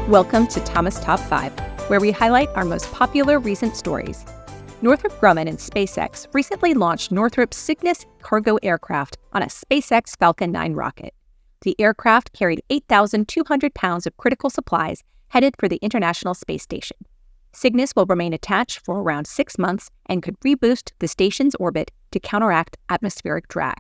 Welcome to Thomas Top 5, where we highlight our most popular recent stories. Northrop Grumman and SpaceX recently launched Northrop's Cygnus cargo aircraft on a SpaceX Falcon 9 rocket. The aircraft carried 8,200 pounds of critical supplies headed for the International Space Station. Cygnus will remain attached for around 6 months and could reboost the station's orbit to counteract atmospheric drag.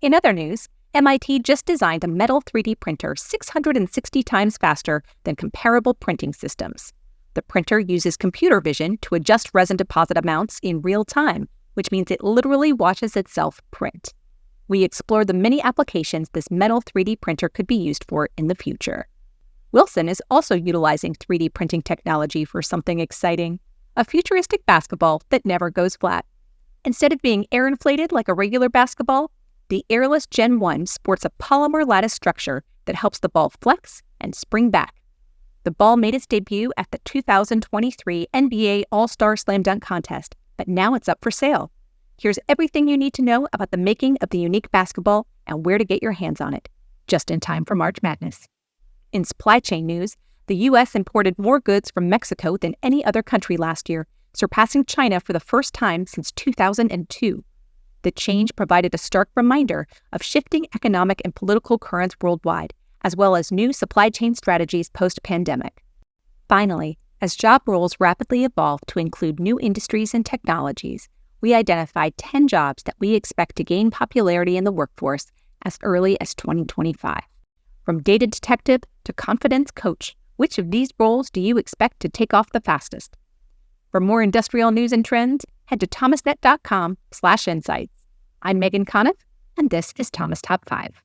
In other news, MIT just designed a metal 3D printer 660 times faster than comparable printing systems. The printer uses computer vision to adjust resin deposit amounts in real time, which means it literally watches itself print. We explore the many applications this metal 3D printer could be used for in the future. Wilson is also utilizing 3D printing technology for something exciting, a futuristic basketball that never goes flat. Instead of being air-inflated like a regular basketball, the Airless Gen 1 sports a polymer lattice structure that helps the ball flex and spring back. The ball made its debut at the 2023 NBA All-Star Slam Dunk Contest, but now it's up for sale. Here's everything you need to know about the making of the unique basketball and where to get your hands on it, just in time for March Madness. In supply chain news, the U.S. imported more goods from Mexico than any other country last year, surpassing China for the first time since 2002. The change provided a stark reminder of shifting economic and political currents worldwide, as well as new supply chain strategies post-pandemic. Finally, as job roles rapidly evolve to include new industries and technologies, we identified 10 jobs that we expect to gain popularity in the workforce as early as 2025. From data detective to confidence coach, which of these roles do you expect to take off the fastest? For more industrial news and trends, head to thomasnet.com/insights. I'm Megan Conniff, and this is Thomas Top 5.